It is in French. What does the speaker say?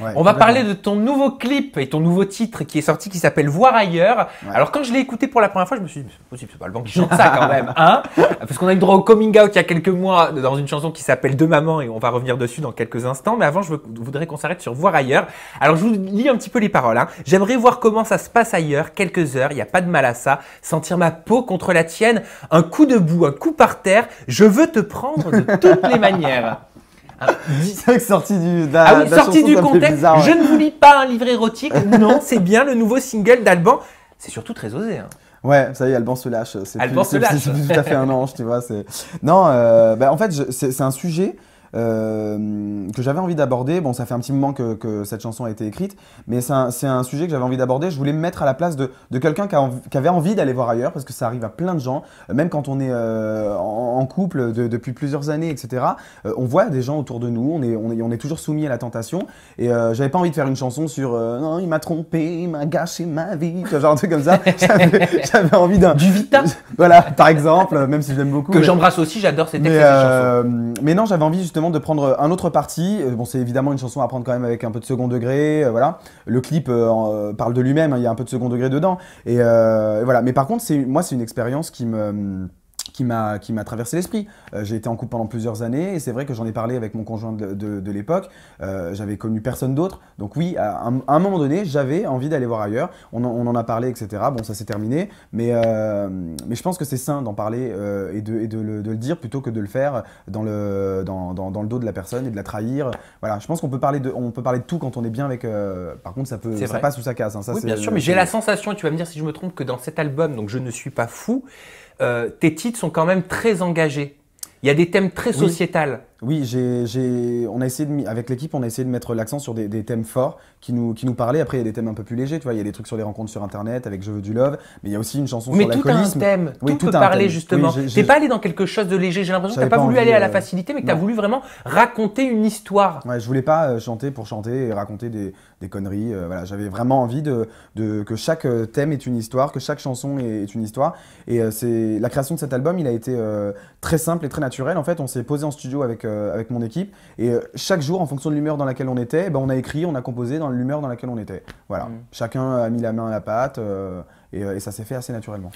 Ouais, On va parler de ton nouveau clip et ton nouveau titre qui est sorti, qui s'appelle Voir ailleurs. Ouais. Alors quand je l'ai écouté pour la première fois, je me suis dit, c'est possible, c'est pas Alban qui chante ça quand même, hein? Parce qu'on a eu le droit au coming out il y a quelques mois dans une chanson qui s'appelle De Maman et on va revenir dessus dans quelques instants. Mais avant, je voudrais qu'on s'arrête sur Voir ailleurs. Alors je vous lis un petit peu les paroles, hein. J'aimerais voir comment ça se passe ailleurs, quelques heures, il n'y a pas de mal à ça. Sentir ma peau contre la tienne, un coup debout, un coup par terre. Je veux te prendre de toutes les manières. C'est vrai que sorti du, Sorti du contexte, bizarre, ouais. je ne vous lis pas un livre érotique. Non, c'est bien le nouveau single d'Alban. C'est surtout très osé. Hein. Ouais, ça y est, Alban se lâche. Alban se lâche. C'est plus tout à fait un ange, tu vois. Non, en fait, c'est un sujet que j'avais envie d'aborder. Bon, ça fait un petit moment que cette chanson a été écrite, mais c'est un sujet que j'avais envie d'aborder. Je voulais me mettre à la place de quelqu'un qui avait envie d'aller voir ailleurs, parce que ça arrive à plein de gens, même quand on est en couple depuis plusieurs années, etc. On voit des gens autour de nous, on est toujours soumis à la tentation, et j'avais pas envie de faire une chanson sur non, il m'a trompé, il m'a gâché ma vie, genre un truc comme ça. J'avais envie du Vita. Voilà, par exemple, même si je l'aime beaucoup. Que j'embrasse aussi, j'adore ces textes et ces chansons. Mais non, j'avais envie justement de prendre un autre parti. Bon, c'est évidemment une chanson à prendre quand même avec un peu de second degré, voilà. Le clip parle de lui-même, hein, il y a un peu de second degré dedans. Et voilà. Mais par contre, moi, c'est une expérience qui m'a traversé l'esprit. J'ai été en couple pendant plusieurs années et c'est vrai que j'en ai parlé avec mon conjoint de l'époque. J'avais connu personne d'autre. Donc oui, à un moment donné, j'avais envie d'aller voir ailleurs. On en a parlé, etc. Bon, ça s'est terminé. Mais je pense que c'est sain d'en parler et de le dire plutôt que de le faire dans le dos de la personne et de la trahir. Voilà, je pense qu'on peut parler de tout quand on est bien avec... par contre, ça passe ou ça casse. Hein. Ça, oui, bien sûr, mais j'ai la sensation, et tu vas me dire si je me trompe, que dans cet album, donc Je ne suis pas fou, tes titres sont quand même très engagés. Il y a des thèmes très sociétals. Oui, on a essayé avec l'équipe, on a essayé de mettre l'accent sur des thèmes forts qui nous parlaient. Après, il y a des thèmes un peu plus légers, tu vois. Il y a des trucs sur les rencontres sur Internet avec Je veux du love, mais il y a aussi une chanson sur l'alcoolisme. Mais tout a un thème, tout peut parler justement. Oui, t'es pas allé dans quelque chose de léger. J'ai l'impression que t'as pas voulu aller à la facilité, mais que t'as voulu vraiment raconter une histoire. Ouais, je voulais pas chanter pour chanter et raconter des conneries. Voilà, j'avais vraiment envie que chaque thème est une histoire, que chaque chanson est une histoire. Et la création de cet album, il a été très simple et très naturel. En fait, on s'est posé en studio avec mon équipe et chaque jour, en fonction de l'humeur dans laquelle on était, on a écrit, on a composé dans l'humeur dans laquelle on était. Voilà, chacun a mis la main à la pâte et ça s'est fait assez naturellement.